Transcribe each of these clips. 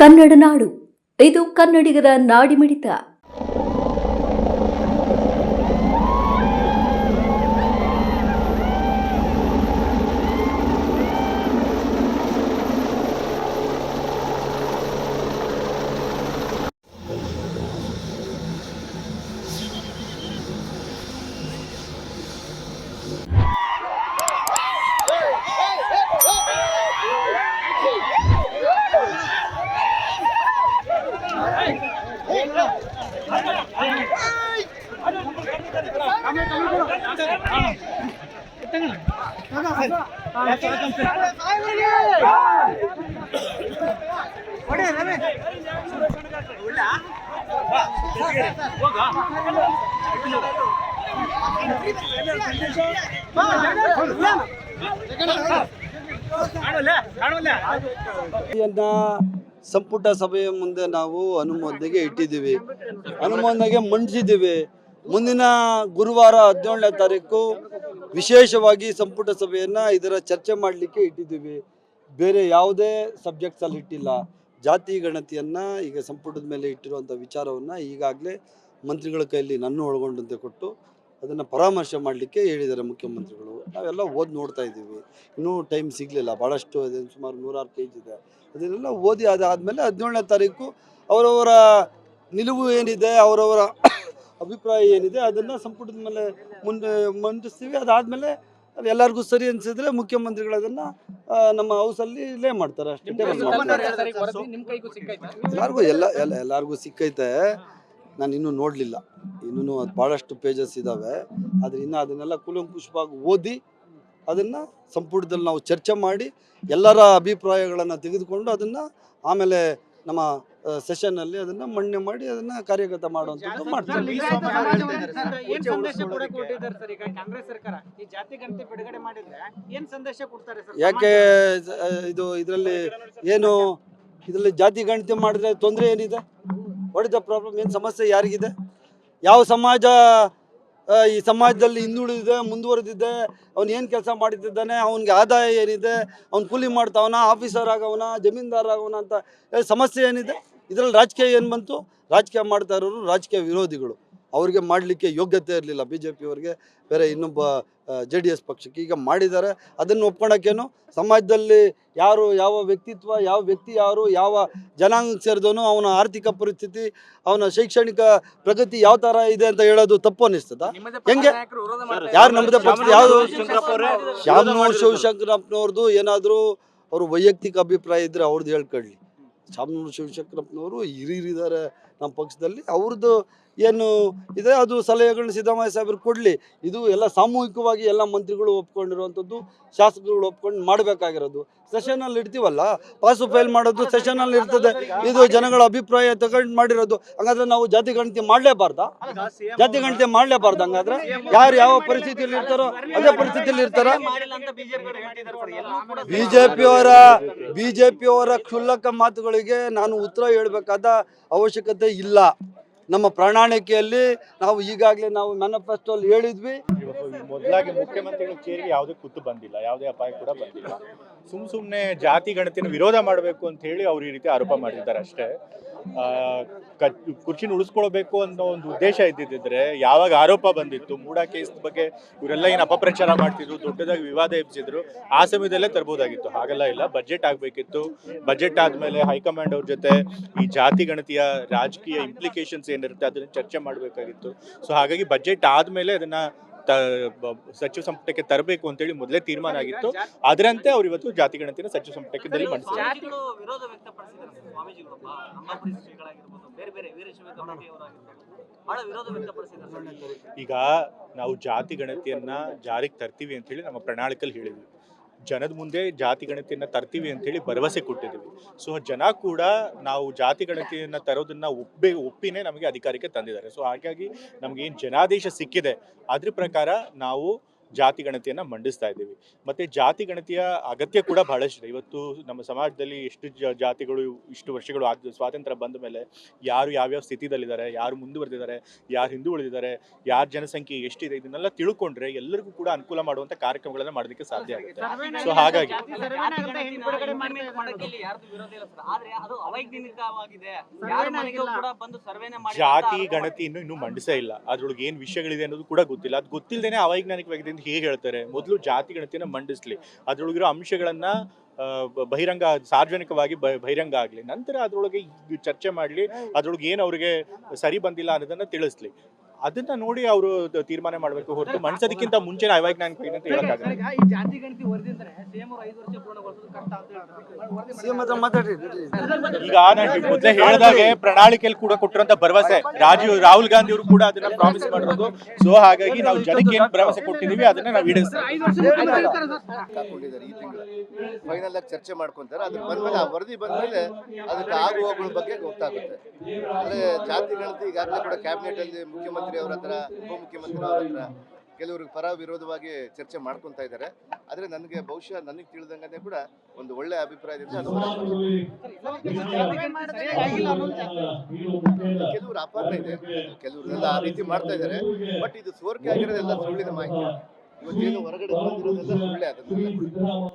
ಕನ್ನಡ ನಾಡು ಇದು ಕನ್ನಡಿಗರ ನಾಡಿಮಿಡಿತ. ಸಂಪುಟ ಸಭೆಯ ಮುಂದೆ ನಾವು ಅನುಮೋದನೆಗೆ ಇಟ್ಟಿದ್ದೀವಿ, ಅನುಮೋದನೆಗೆ ಮಂಡಿಸಿದ್ದೀವಿ. ಮುಂದಿನ ಗುರುವಾರ 17ನೇ ತಾರೀಕು ವಿಶೇಷವಾಗಿ ಸಂಪುಟ ಸಭೆಯನ್ನು ಇದರ ಚರ್ಚೆ ಮಾಡಲಿಕ್ಕೆ ಇಟ್ಟಿದ್ದೀವಿ. ಬೇರೆ ಯಾವುದೇ ಸಬ್ಜೆಕ್ಟ್ಸಲ್ಲಿ ಇಟ್ಟಿಲ್ಲ. ಜಾತಿ ಗಣತಿಯನ್ನು ಈಗ ಸಂಪುಟದ ಮೇಲೆ ಇಟ್ಟಿರುವಂಥ ವಿಚಾರವನ್ನು ಈಗಾಗಲೇ ಮಂತ್ರಿಗಳ ಕೈಯಲ್ಲಿ ನನ್ನ ಒಳಗೊಂಡಂತೆ ಕೊಟ್ಟು ಅದನ್ನು ಪರಾಮರ್ಶೆ ಮಾಡಲಿಕ್ಕೆ ಹೇಳಿದ್ದಾರೆ ಮುಖ್ಯಮಂತ್ರಿಗಳು. ನಾವೆಲ್ಲ ಓದಿ ನೋಡ್ತಾ ಇದ್ದೀವಿ. ಇನ್ನೂ ಟೈಮ್ ಸಿಗಲಿಲ್ಲ, ಭಾಳಷ್ಟು ಸುಮಾರು 106 ಪೇಜ್ ಇದೆ. ಅದನ್ನೆಲ್ಲ ಓದಿ ಅದಾದಮೇಲೆ 17ನೇ ತಾರೀಕು ಅವರವರ ನಿಲುವು ಏನಿದೆ, ಅವರವರ ಅಭಿಪ್ರಾಯ ಏನಿದೆ ಅದನ್ನು ಸಂಪುಟದ ಮೇಲೆ ಮುಂದೆ ಮಂಡಿಸ್ತೀವಿ. ಅದಾದಮೇಲೆ ಅದು ಎಲ್ಲರಿಗೂ ಸರಿ ಅನಿಸಿದ್ರೆ ಮುಖ್ಯಮಂತ್ರಿಗಳು ಅದನ್ನು ನಮ್ಮ ಹೌಸಲ್ಲಿ ಲೇ ಮಾಡ್ತಾರೆ ಅಷ್ಟೇ. ಎಲ್ಲರಿಗೂ ಸಿಕ್ಕೈತೆ. ನಾನು ಇನ್ನೂ ನೋಡಲಿಲ್ಲ, ಇನ್ನೂ ಅದು ಭಾಳಷ್ಟು ಪೇಜಸ್ ಇದ್ದಾವೆ. ಆದರೆ ಇನ್ನು ಅದನ್ನೆಲ್ಲ ಕೂಲಂಕುಷವಾಗಿ ಓದಿ ಅದನ್ನು ಸಂಪುಟದಲ್ಲಿ ನಾವು ಚರ್ಚೆ ಮಾಡಿ ಎಲ್ಲರ ಅಭಿಪ್ರಾಯಗಳನ್ನು ತೆಗೆದುಕೊಂಡು ಅದನ್ನು ಆಮೇಲೆ ನಮ್ಮ ಸೆಷನ್ನಲ್ಲಿ ಅದನ್ನು ಮಂಡನೆ ಮಾಡಿ ಅದನ್ನು ಕಾರ್ಯಗತ ಮಾಡುವಂಥದ್ದು ಮಾಡ್ತೀವಿ. ಯಾಕೆ ಇದರಲ್ಲಿ ಏನು ಜಾತಿ ಗಣತಿ ಮಾಡಿದ್ರೆ ತೊಂದರೆ ಏನಿದೆ? What is the problem? ಏನು ಸಮಸ್ಯೆ ಯಾರಿಗಿದೆ? ಯಾವ ಸಮಾಜ ಈ ಸಮಾಜದಲ್ಲಿ ಹಿಂದುಳಿದಿದೆ, ಮುಂದುವರೆದಿದೆ, ಅವನು ಏನು ಕೆಲಸ ಮಾಡಿದ್ದಾನೆ, ಅವನಿಗೆ ಆದಾಯ ಏನಿದೆ, ಅವ್ನು ಕೂಲಿ ಮಾಡ್ತಾವನ, ಆಫೀಸರ್ ಆಗವನ, ಜಮೀನ್ದಾರ ಆಗವನ ಅಂತ ಸಮಸ್ಯೆ ಏನಿದೆ? ಇದರಲ್ಲಿ ರಾಜಕೀಯ ಏನು ಬಂತು? ರಾಜಕೀಯ ಮಾಡ್ತಾ ಇರೋರು ರಾಜಕೀಯ ವಿರೋಧಿಗಳು. ಅವರಿಗೆ ಮಾಡಲಿಕ್ಕೆ ಯೋಗ್ಯತೆ ಇರಲಿಲ್ಲ ಬಿ ಜೆ ಪಿಯವರಿಗೆ, ಬೇರೆ ಇನ್ನೊಬ್ಬ JDS ಪಕ್ಷಕ್ಕೆ. ಈಗ ಮಾಡಿದ್ದಾರೆ, ಅದನ್ನು ಒಪ್ಕೊಳಕ್ಕೇನು? ಸಮಾಜದಲ್ಲಿ ಯಾರು, ಯಾವ ವ್ಯಕ್ತಿತ್ವ, ಯಾವ ವ್ಯಕ್ತಿ ಯಾರು, ಯಾವ ಜನಾಂಗಕ್ಕೆ ಸೇರಿದವನು, ಅವನ ಆರ್ಥಿಕ ಪರಿಸ್ಥಿತಿ, ಅವನ ಶೈಕ್ಷಣಿಕ ಪ್ರಗತಿ ಯಾವ ಥರ ಇದೆ ಅಂತ ಹೇಳೋದು ತಪ್ಪು ಅನ್ನಿಸ್ತದ? ಹೆಂಗೆ? ಯಾರು ನಮ್ಮದೇ ಪಕ್ಷ? ಯಾವುದು? ಶಾಮನೂರು ಶಿವಶಂಕರಪ್ಪನವ್ರದ್ದು ಏನಾದರೂ ಅವರು ವೈಯಕ್ತಿಕ ಅಭಿಪ್ರಾಯ ಇದ್ದರೆ ಅವ್ರದ್ದು ಹೇಳ್ಕೊಳ್ಳಿ. ಶಾಮನೂರು ಶಿವಶಂಕರಪ್ಪನವರು ಹಿರಿಯರಿದ್ದಾರೆ ನಮ್ಮ ಪಕ್ಷದಲ್ಲಿ, ಅವ್ರದ್ದು ಏನು ಇದೆ ಅದು ಸಲಹೆಗಳನ್ನ ಸಿದ್ದರಾಮಯ್ಯ ಸಾಹೇಬ್ರು ಕೊಡಲಿ. ಇದು ಎಲ್ಲ ಸಾಮೂಹಿಕವಾಗಿ ಎಲ್ಲ ಮಂತ್ರಿಗಳು ಒಪ್ಕೊಂಡಿರುವಂಥದ್ದು, ಶಾಸಕರುಗಳು ಒಪ್ಕೊಂಡು ಮಾಡಬೇಕಾಗಿರೋದು. ಸೆಷನಲ್ಲಿ ಇಡ್ತೀವಲ್ಲ, ಪಾಸು ಫೈಲ್ ಮಾಡೋದು ಸೆಷನಲ್ಲಿ ಇರ್ತದೆ. ಇದು ಜನಗಳ ಅಭಿಪ್ರಾಯ ತಗೊಂಡು ಮಾಡಿರೋದು. ಹಂಗಾದ್ರೆ ನಾವು ಜಾತಿ ಗಣತಿ ಮಾಡಲೇಬಾರ್ದಾ? ಜಾತಿ ಗಣತಿ ಮಾಡಲೇಬಾರ್ದು? ಹಂಗಾದ್ರೆ ಯಾರು ಯಾವ ಪರಿಸ್ಥಿತಿಯಲ್ಲಿ ಇರ್ತಾರೋ ಅದೇ ಪರಿಸ್ಥಿತಿಯಲ್ಲಿ ಇರ್ತಾರ? ಬಿಜೆಪಿಯವರ ಕ್ಷುಲ್ಲಕ ಮಾತುಗಳಿಗೆ ನಾನು ಉತ್ತರ ಹೇಳಬೇಕಾದ ಅವಶ್ಯಕತೆ ಇಲ್ಲ. ನಮ್ಮ ಪ್ರಣಾಳಿಕೆಯಲ್ಲಿ ನಾವು ಈಗಾಗಲೇ ನಾವು ಮ್ಯಾನಿಫೆಸ್ಟೋಲ್ಲಿ ಹೇಳಿದ್ವಿ. ಮೊದಲಾಗಿ ಮುಖ್ಯಮಂತ್ರಿಗಳ ಚೇರಿಗೆ ಯಾವುದೇ ಕುತ್ತು ಬಂದಿಲ್ಲ, ಯಾವುದೇ ಅಪಾಯ ಕೂಡ ಬಂದಿಲ್ಲ. ಸುಮ್ಮನೆ ಜಾತಿ ಗಣತಿಯನ್ನು ವಿರೋಧ ಮಾಡಬೇಕು ಅಂತ ಹೇಳಿ ಅವ್ರು ಈ ರೀತಿ ಆರೋಪ ಮಾಡಿದ್ದಾರೆ ಅಷ್ಟೇ. ಕುರ್ಚಿನ ಉಳಿಸ್ಕೊಳ್ಬೇಕು ಅನ್ನೋ ಒಂದು ಉದ್ದೇಶ ಇದ್ದಿದ್ರೆ ಯಾವಾಗ ಆರೋಪ ಬಂದಿತ್ತು, ಮೂಡಾ ಕೇಸ್ ಬಗ್ಗೆ ಇವರೆಲ್ಲ ಏನು ಅಪಪ್ರಚಾರ ಮಾಡ್ತಿದ್ರು, ದೊಡ್ಡದಾಗಿ ವಿವಾದ ಎಬ್ಸಿದ್ರು, ಆ ಸಮಯದಲ್ಲೇ ತರಬಹುದಾಗಿತ್ತು. ಹಾಗೆಲ್ಲ ಇಲ್ಲ. ಬಜೆಟ್ ಆಗಬೇಕಿತ್ತು. ಬಜೆಟ್ ಆದಮೇಲೆ ಹೈಕಮಾಂಡ್ ಅವ್ರ ಜೊತೆ ಈ ಜಾತಿ ಗಣತಿಯ ರಾಜಕೀಯ ಇಂಪ್ಲಿಕೇಶನ್ಸ್ ಏನಿರುತ್ತೆ ಅದನ್ನ ಚರ್ಚೆ ಮಾಡಬೇಕಾಗಿತ್ತು. ಸೊ ಹಾಗಾಗಿ ಬಜೆಟ್ ಆದಮೇಲೆ ಅದನ್ನ ಸಚಿವ ಸಂಪುಟಕ್ಕೆ ತರಬೇಕು ಅಂತೇಳಿ ಮೊದಲೇ ತೀರ್ಮಾನ ಆಗಿತ್ತು. ಅದರಂತೆ ಅವ್ರು ಇವತ್ತು ಜಾತಿ ಗಣತಿನ ಸಚಿವ ಸಂಪುಟಕ್ಕೆ ಮಂಡಿಸಿದ್ದಾರೆ. ಈಗ ನಾವು ಜಾತಿ ಗಣತಿಯನ್ನ ಜಾರಿಗೆ ತರ್ತೀವಿ ಅಂತ ಹೇಳಿ ನಮ್ಮ ಪ್ರಣಾಳಿಕೆಯಲ್ಲಿ ಹೇಳಿದ್ವಿ. ಜನದ ಮುಂದೆ ಜಾತಿ ಗಣತಿಯನ್ನ ತರ್ತೀವಿ ಅಂತ ಹೇಳಿ ಭರವಸೆ ಕೊಟ್ಟಿದ್ದೀವಿ. ಸೊ ಜನ ಕೂಡ ನಾವು ಜಾತಿ ಗಣತಿಯನ್ನ ತರೋದನ್ನ ಒಪ್ಪಿನೇ ನಮಗೆ ಅಧಿಕಾರಕ್ಕೆ ತಂದಿದ್ದಾರೆ. ಸೊ ಹಾಗಾಗಿ ನಮ್ಗೆ ಏನು ಜನಾದೇಶ ಸಿಕ್ಕಿದೆ ಅದ್ರ ಪ್ರಕಾರ ನಾವು ಜಾತಿ ಗಣತಿಯನ್ನು ಮಂಡಿಸ್ತಾ ಇದ್ದೀವಿ. ಮತ್ತು ಜಾತಿ ಗಣತಿಯ ಅಗತ್ಯ ಕೂಡ ಬಹಳಷ್ಟಿದೆ. ಇವತ್ತು ನಮ್ಮ ಸಮಾಜದಲ್ಲಿ ಎಷ್ಟು ಜಾತಿಗಳು ಇಷ್ಟು ವರ್ಷಗಳು ಆದ ಸ್ವಾತಂತ್ರ್ಯ ಬಂದ ಮೇಲೆ ಯಾರು ಯಾವ್ಯಾವ ಸ್ಥಿತಿದಲ್ಲಿದ್ದಾರೆ, ಯಾರು ಮುಂದುವರೆದಿದ್ದಾರೆ, ಯಾರು ಹಿಂದೆ ಉಳಿದಿದ್ದಾರೆ, ಯಾರ ಜನಸಂಖ್ಯೆ ಎಷ್ಟಿದೆ, ಇದನ್ನೆಲ್ಲ ತಿಳ್ಕೊಂಡ್ರೆ ಎಲ್ಲರಿಗೂ ಕೂಡ ಅನುಕೂಲ ಮಾಡುವಂಥ ಕಾರ್ಯಕ್ರಮಗಳನ್ನು ಮಾಡೋದಕ್ಕೆ ಸಾಧ್ಯ ಆಗುತ್ತೆ. ಸೊ ಹಾಗಾಗಿ ಜಾತಿ ಗಣತಿ ಇನ್ನೂ ಮಂಡಿಸೇ ಇಲ್ಲ. ಅದ್ರೊಳಗೆ ಏನ್ ವಿಷಯಗಳಿದೆ ಅನ್ನೋದು ಕೂಡ ಗೊತ್ತಿಲ್ಲ. ಅದು ಗೊತ್ತಿಲ್ಲದೇನೆ ಅವೈಜ್ಞಾನಿಕವಾಗಿದೆ ಅಂತ ಹೇಗೆ ಹೇಳ್ತಾರೆ? ಮೊದಲು ಜಾತಿ ಗಣತಿಯನ್ನು ಮಂಡಿಸ್ಲಿ, ಅದ್ರೊಳಗಿರೋ ಅಂಶಗಳನ್ನ ಬಹಿರಂಗ ಸಾರ್ವಜನಿಕವಾಗಿ ಬಹಿರಂಗ ಆಗಲಿ, ನಂತರ ಅದ್ರೊಳಗೆ ಚರ್ಚೆ ಮಾಡಲಿ, ಅದ್ರೊಳಗೆ ಏನು ಅವ್ರಿಗೆ ಸರಿ ಬಂದಿಲ್ಲ ಅನ್ನೋದನ್ನ ತಿಳಿಸ್ಲಿ. ಅದನ್ನ ನೋಡಿ ಅವರು ತೀರ್ಮಾನ ಮಾಡಬೇಕು ಹೊರತು ಮಂಡಿಸೋದಕ್ಕಿಂತ ಮುಂಚೆ ಅವೈಜ್ಞಾನಿಕ ಅಂತ ಹೇಳಕ್ಕಾಗಲ್ಲ. ಈಗ ನಾನು ಮೊದಲೇ ಹೇಳಿದಾಗೆ ಪ್ರಣಾಳಿಕೆಯಲ್ಲಿ ಕೂಡ ಕೊಟ್ಟಿರುವಂತ ಭರವಸೆ ರಾಹುಲ್ ಗಾಂಧಿ ಅವರು ಕೂಡ ಅದನ್ನ ಪ್ರಾಮಿಸ್ ಮಾಡಿರೋದು. ಸೊ ಹಾಗಾಗಿ ನಾವು ಜನಕ್ಕೆ ಏನು ಭರವಸೆ ಕೊಟ್ಟಿದೀವಿ ಅದನ್ನ ನಾವು ಈಡೇರಿಸ್ತೀವಿ. ಈ ತಿಂಗಳು ಫೈನಲ್ ಆಗಿ ಚರ್ಚೆ ಮಾಡ್ಕೊಂತಾರೆ. ಅದ್ರ ಬಂದ್ಮೇಲೆ ಆ ವರದಿ ಬಂದ್ಮೇಲೆ ಅದಕ್ಕೆ ಆಗು ಹೋಗುಗಳ ಬಗ್ಗೆ ಗೊತ್ತಾಗುತ್ತೆ. ಅಂದ್ರೆ ಜಾತಿ ಗಣತಿ ಈಗಾಗಲೇ ಕೂಡ ಕ್ಯಾಬಿನೆಟ್ ಅಲ್ಲಿ ಮುಖ್ಯಮಂತ್ರಿ ಅವರ ಹತ್ರ, ಉಪಮುಖ್ಯಮಂತ್ರಿ ಅವರ ಹತ್ರ ಕೆಲವರು ಪರ ವಿರೋಧವಾಗಿ ಚರ್ಚೆ ಮಾಡ್ಕೊಂತ ಇದ್ದಾರೆ. ಆದ್ರೆ ನನಗೆ ಬಹುಶಃ ನನಗೆ ತಿಳಿದಂಗೆ ಕೂಡ ಒಂದು ಒಳ್ಳೆ ಅಭಿಪ್ರಾಯದಿಂದ ಅದು ಕೆಲವರು ಅಪಾರ ಇದೆ, ಕೆಲವರೆಲ್ಲ ಆ ರೀತಿ ಮಾಡ್ತಾ ಇದ್ದಾರೆ. ಬಟ್ ಇದು ಸೋರಿಕೆ ಆಗಿರೋದೆಲ್ಲ ಸುಳ್ಳಿನ ಮಾಹಿತಿ. ಇವತ್ತೇನು ಹೊರಗಡೆ ಬಂದಿರೋದೆಲ್ಲ ಸುಳ್ಳೆ.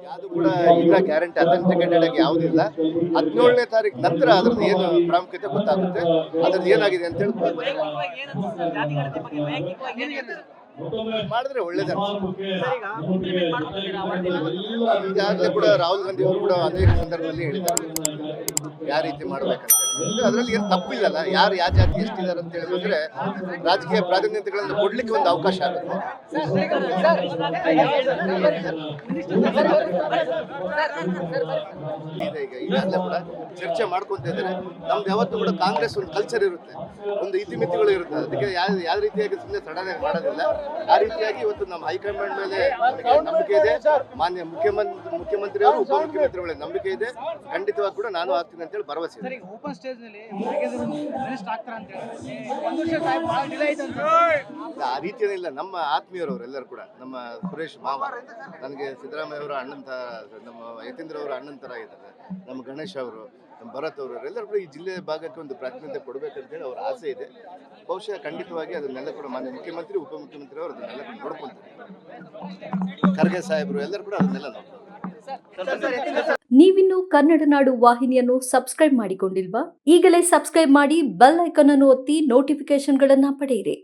ಯಾವುದು ಕೂಡ ಇಲ್ಲ ಗ್ಯಾರಂಟಿ ಅಥೆಂಟಿಕೇಟೆಡ್ ಆಗಿ ಯಾವುದಿಲ್ಲ. 17ನೇ ತಾರೀಕು ನಂತರ ಅದ್ರದ್ದು ಏನು ಪ್ರಾಮುಖ್ಯತೆ ಗೊತ್ತಾಗುತ್ತೆ, ಅದ್ರದ್ದು ಏನಾಗಿದೆ ಅಂತ ಹೇಳಿ ಮಾಡಿದ್ರೆ ಒಳ್ಳೇದ. ಈಗಾಗಲೇ ಕೂಡ ರಾಹುಲ್ ಗಾಂಧಿ ಅವರು ಕೂಡ ಅನೇಕ ಸಂದರ್ಭದಲ್ಲಿ ಹೇಳಿದ್ದಾರೆ ಯಾವ ರೀತಿ ಮಾಡ್ಬೇಕಂತ ಹೇಳಿ. ಅದರಲ್ಲಿ ಏನು ತಪ್ಪಿಲ್ಲಲ್ಲ. ಯಾರು ಯಾವ ಜಾತಿ ಎಷ್ಟಿದ್ದಾರೆ ಅಂತ ಹೇಳಿ ಬಂದ್ರೆ ರಾಜಕೀಯ ಪ್ರಾತಿನಿಧ್ಯಗಳನ್ನು ಕೊಡ್ಲಿಕ್ಕೆ ಒಂದು ಅವಕಾಶ ಆಗುತ್ತೆ. ಈಗ ಈಗಾಗಲೇ ಕೂಡ ಚರ್ಚೆ ಮಾಡ್ಕೊಂತ ಇದ್ದಾರೆ. ನಮ್ದು ಯಾವತ್ತೂ ಕೂಡ ಕಾಂಗ್ರೆಸ್ ಒಂದು ಕಲ್ಚರ್ ಇರುತ್ತೆ, ಒಂದು ಇತಿಮಿತಿಗಳು ಇರುತ್ತೆ. ಅದಕ್ಕೆ ಯಾವ ರೀತಿಯಾಗಿ ಸುಮ್ಮನೆ ಸಡನ್ ಆಗಿ ಮಾಡೋದಿಲ್ಲ. ಆ ರೀತಿಯಾಗಿ ಇವತ್ತು ನಮ್ಮ ಹೈಕಮಾಂಡ್ ಮೇಲೆ ನಂಬಿಕೆ ಇದೆ. ಮಾನ್ಯ ಮುಖ್ಯಮಂತ್ರಿ ಅವರು, ಉಪಮುಖ್ಯಮಂತ್ರಿಗಳ ನಂಬಿಕೆ ಇದೆ. ಖಂಡಿತವಾಗಿ ಕೂಡ ನಾನು ಆಗ್ತೀನಿ ಅಂತ ಹೇಳಿ ಭರವಸೆ ಇದೆ. ಆ ರೀತಿಯೇನಿಲ್ಲ. ನಮ್ಮ ಆತ್ಮೀಯರವರು ಎಲ್ಲರೂ ಕೂಡ, ನಮ್ಮ ಸುರೇಶ್ ಮಾವ ನನಗೆ ಸಿದ್ದರಾಮಯ್ಯ ಅವರ ಅಣ್ಣನ ತರ, ನಮ್ಮ ಯತೀಂದ್ರ ಅವರ ಅಣ್ಣನ ತರ ಇದ್ದಾರೆ, ನಮ್ಮ ಗಣೇಶ್ ಅವರು, ನಮ್ಮ ಭರತ್ ಅವರು ಎಲ್ಲರೂ ಕೂಡ ಈ ಜಿಲ್ಲೆ ಭಾಗಕ್ಕೆ ಒಂದು ಪ್ರಾತಿನಿಧ್ಯ ಕೊಡಬೇಕಂತೇಳಿ ಅವರ ಆಸೆ ಇದೆ. ಬಹುಶಃ ಖಂಡಿತವಾಗಿ ಅದನ್ನೆಲ್ಲ ಕೂಡ ಮಾನ್ಯ ಮುಖ್ಯಮಂತ್ರಿ, ಉಪಮುಖ್ಯಮಂತ್ರಿ ಅವರು ಅದನ್ನೆಲ್ಲ ಕೂಡ ನೋಡ್ಕೊಳ್ತಾರೆ. ಖರ್ಗೆ ಸಾಹೇಬರು ಎಲ್ಲರೂ ಕೂಡ ಅದನ್ನೆಲ್ಲ ನೋಡ್ತಾರೆ. ನೀವಿನ್ನು ಕನ್ನಡ ನಾಡು ವಾಹಿನಿಯನ್ನು ಸಬ್ಸ್ಕ್ರೈಬ್ ಮಾಡಿಕೊಂಡಿಲ್ವಾ? ಈಗಲೇ ಸಬ್ಸ್ಕ್ರೈಬ್ ಮಾಡಿ ಬೆಲ್ ಐಕಾನ್ ಅನ್ನು ಒತ್ತಿ ನೋಟಿಫಿಕೇಶನ್ಗಳನ್ನ ಪಡೆಯಿರಿ.